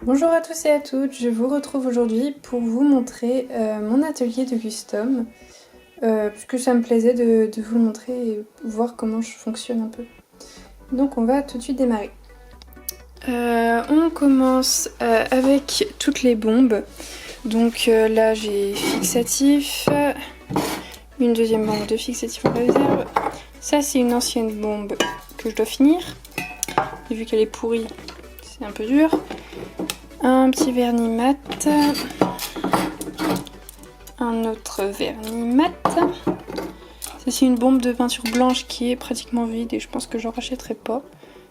Bonjour à tous et à toutes, je vous retrouve aujourd'hui pour vous montrer mon atelier de custom, puisque ça me plaisait de vous le montrer et voir comment je fonctionne un peu. Donc on va tout de suite démarrer. On commence avec toutes les bombes. Donc là j'ai fixatif, une deuxième bombe de fixatif en réserve. Ça c'est une ancienne bombe que je dois finir. Et vu qu'elle est pourrie, c'est un peu dur. Un petit vernis mat. Un autre vernis mat. Ça c'est une bombe de peinture blanche qui est pratiquement vide et je pense que j'en rachèterai pas.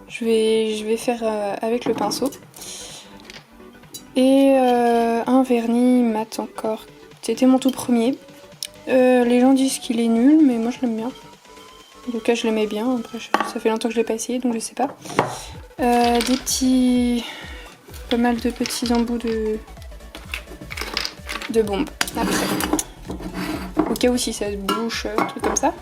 Je vais faire avec le pinceau. Et un vernis mat encore. C'était mon tout premier. Les gens disent qu'il est nul, mais moi je l'aime bien. En tout cas je l'aimais bien. Après, ça fait longtemps que je l'ai pas essayé, donc je sais pas. Des petits... Pas mal de petits embouts de bombes. Après. Au cas où si ça se bouche, truc comme ça.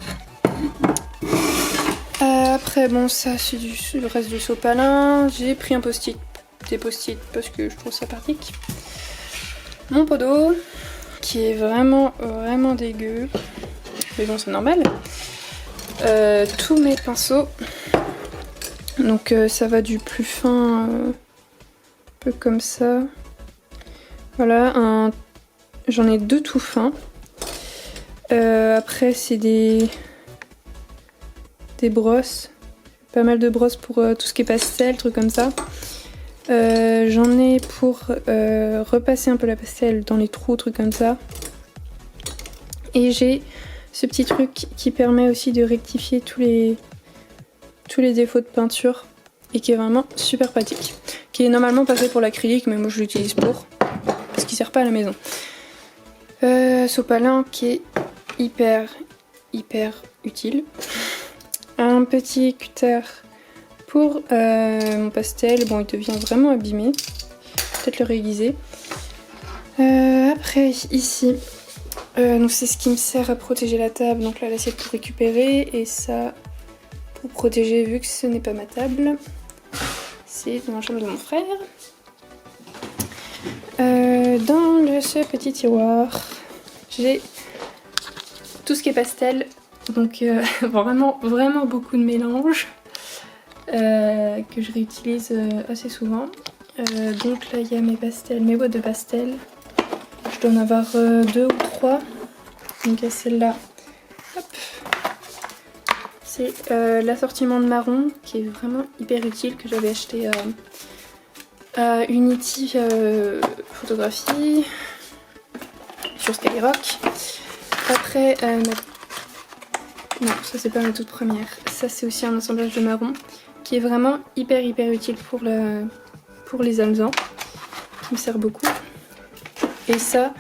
Après, bon, ça c'est le reste du sopalin. J'ai pris un post-it, des post-it parce que je trouve ça pratique. Mon pot d'eau, qui est vraiment dégueu. Mais bon, c'est normal. Tous mes pinceaux. Donc ça va du plus fin, un peu comme ça. Voilà, j'en ai deux tout fins. Après c'est des brosses. Pas mal de brosses pour tout ce qui est pastel, trucs comme ça. J'en ai pour repasser un peu la pastel dans les trous, trucs comme ça. Et j'ai ce petit truc qui permet aussi de rectifier tous les défauts de peinture et qui est vraiment super pratique. Qui est normalement pas fait pour l'acrylique, mais moi je l'utilise pour, parce qu'il sert pas à la maison. Sopalin qui est hyper utile. Un petit cutter pour mon pastel. Bon, il devient vraiment abîmé. Peut-être le réaiguiser. Après, ici, donc c'est ce qui me sert à protéger la table. Donc là, l'assiette pour récupérer. Et ça, pour protéger, vu que ce n'est pas ma table. C'est dans la chambre de mon frère. Dans ce petit tiroir, j'ai tout ce qui est pastel. Donc vraiment beaucoup de mélanges que je réutilise assez souvent. Donc là il y a mes pastels, mes boîtes de pastel. Je dois en avoir 2 ou 3. Donc il y a celle-là. C'est l'assortiment de marron qui est vraiment hyper utile, que j'avais acheté à Unity Photographie sur Skyrock. Après non, ça c'est pas ma toute première. Ça c'est aussi un assemblage de marron qui est vraiment hyper utile pour les hameçons, qui me sert beaucoup. Et ça,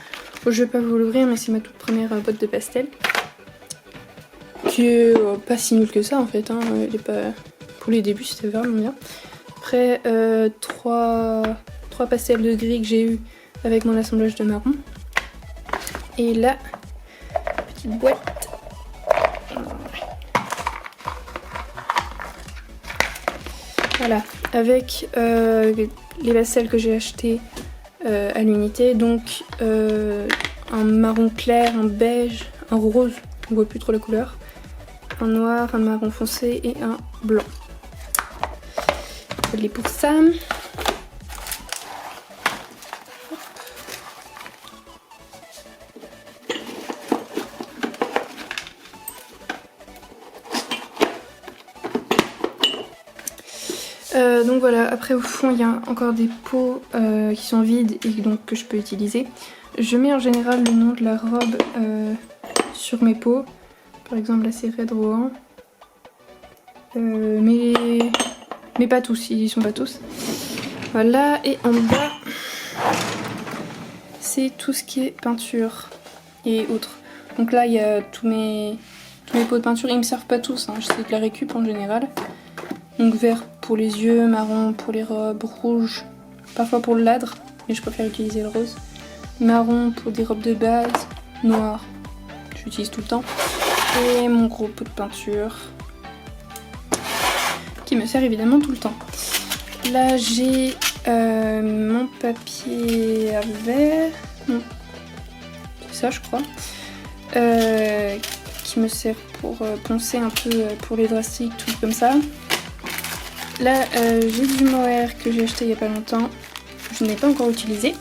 je vais pas vous l'ouvrir, mais c'est ma toute première boîte de pastel. Qui est pas si nul que ça en fait, hein. Elle est pas... Pour les débuts c'était vraiment bien. Après 3 pastels de gris que j'ai eu avec mon assemblage de marron. Et là, petite boîte. Voilà, avec les pastels que j'ai achetés à l'unité. Donc un marron clair, un beige, un rose, on voit plus trop la couleur. Un noir, un marron foncé et un blanc. Je l'ai pour ça. Donc voilà, après au fond il y a encore des pots qui sont vides et donc que je peux utiliser. Je mets en général le nom de la robe sur mes pots. Par exemple là c'est Red Rohan. Mais pas tous, ils sont pas tous. Voilà, et en bas c'est tout ce qui est peinture et autres. Donc là il y a tous mes pots de peinture, ils me servent pas tous, hein. C'est de la récup en général. Donc vert pour les yeux, marron pour les robes, rouge parfois pour le ladre, mais je préfère utiliser le rose. Marron pour des robes de base, noir, j'utilise tout le temps. Et mon gros pot de peinture qui qui me sert évidemment tout le temps. Là j'ai mon papier à verre, non, c'est ça je crois, qui me sert pour poncer un peu pour les drastiques, tout comme ça. Là j'ai du mohair que j'ai acheté il n'y a pas longtemps, je n'ai pas encore utilisé,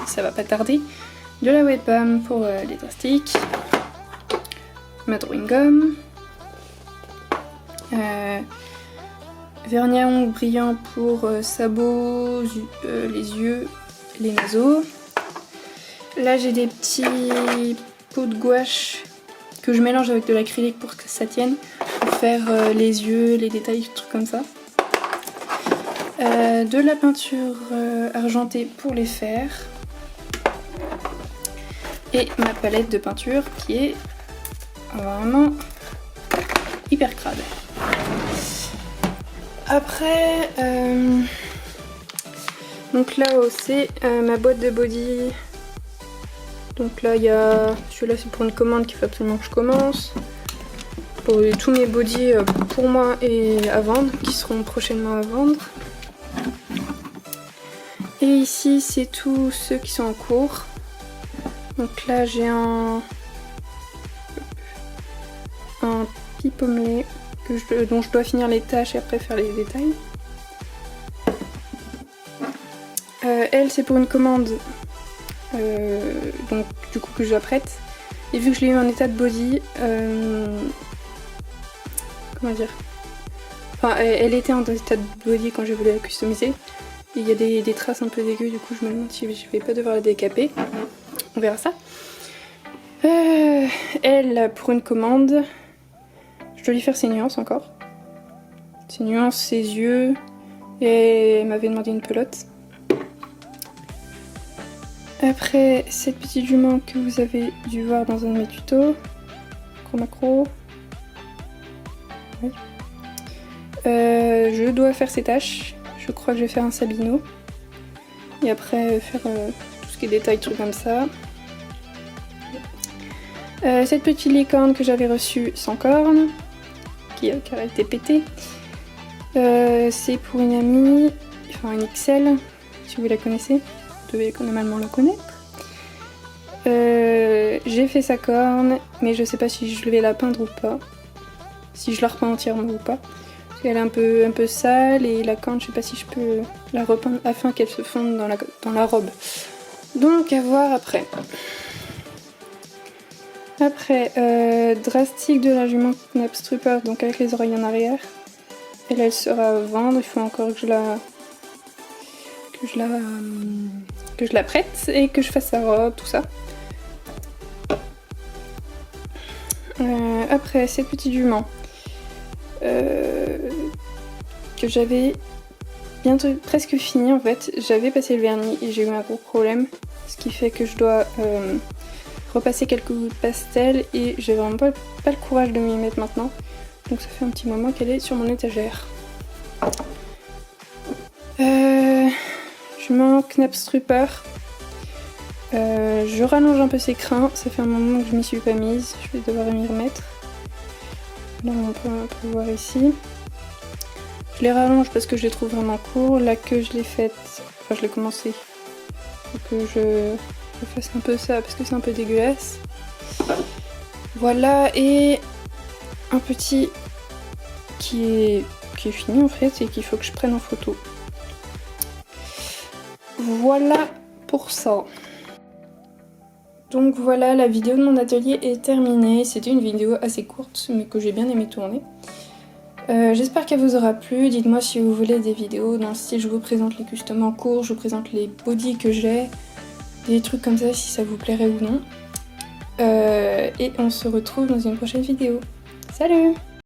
ça va pas tarder. De la webcam pour les drastiques, ma drawing gum, vernis à ongles brillant pour sabots, les yeux, les naseaux. Là j'ai des petits pots de gouache que je mélange avec de l'acrylique pour que ça tienne, pour faire les yeux, les détails, trucs comme ça. De la peinture argentée pour les faire. Et ma palette de peinture qui est vraiment hyper crade. Après, donc là-haut c'est ma boîte de body. Donc là il y a celui-là, c'est pour une commande qu'il faut absolument que je commence. Pour tous mes bodys pour moi et à vendre, qui seront prochainement à vendre. Et ici c'est tous ceux qui sont en cours. Donc là j'ai un pipe-omelette dont je dois finir les tâches et après faire les détails. Elle c'est pour une commande donc du coup que j'apprête. Et vu que je l'ai eu en état de body, comment dire, enfin elle était en état de body quand j'ai voulu la customiser. Et il y a des traces un peu dégueu, du coup je me demande si je vais pas devoir la décaper. On verra ça. Elle, pour une commande, je dois lui faire ses nuances encore. Ses nuances, ses yeux, et elle m'avait demandé une pelote. Après, cette petite jument que vous avez dû voir dans un de mes tutos. Macro. Oui. Je dois faire ses tâches. Je crois que je vais faire un sabino. Et après, faire tout ce qui est détails, trucs comme ça. Cette petite licorne que j'avais reçue sans corne, qui a été pétée, c'est pour une amie, enfin une XL, si vous la connaissez, vous devez normalement la connaître. J'ai fait sa corne, mais je sais pas si je vais la peindre ou pas, si je la repeins entièrement ou pas, parce qu'elle est un peu sale et la corne, je sais pas si je peux la repeindre afin qu'elle se fonde dans la robe. Donc à voir après. Après, drastique de la jument Knapstrupper, donc avec les oreilles en arrière. Elle sera à vendre, il faut encore que je la prête et que je fasse sa robe, tout ça. Après, cette petite jument que j'avais bientôt presque fini en fait. J'avais passé le vernis et j'ai eu un gros problème, ce qui fait que je dois repasser quelques gouttes de pastel et j'ai vraiment pas le courage de m'y mettre maintenant. Donc ça fait un petit moment qu'elle est sur mon étagère. Je manque Knapstrupper. Je rallonge un peu ses crins, ça fait un moment que je m'y suis pas mise, je vais devoir m'y remettre. Là on peut voir ici. Je les rallonge parce que je les trouve vraiment courts. La queue je l'ai faite, enfin je l'ai commencé. Faut que je fasse un peu ça parce que c'est un peu dégueulasse. Voilà, et un petit qui est fini en fait et qu'il faut que je prenne en photo. Voilà pour ça. Donc voilà, la vidéo de mon atelier est terminée. C'était une vidéo assez courte mais que j'ai bien aimé tourner. J'espère qu'elle vous aura plu. Dites-moi si vous voulez des vidéos dans le style je vous présente les customs en cours, je vous présente les bodys que j'ai, des trucs comme ça si ça vous plairait ou non. Et on se retrouve dans une prochaine vidéo. Salut!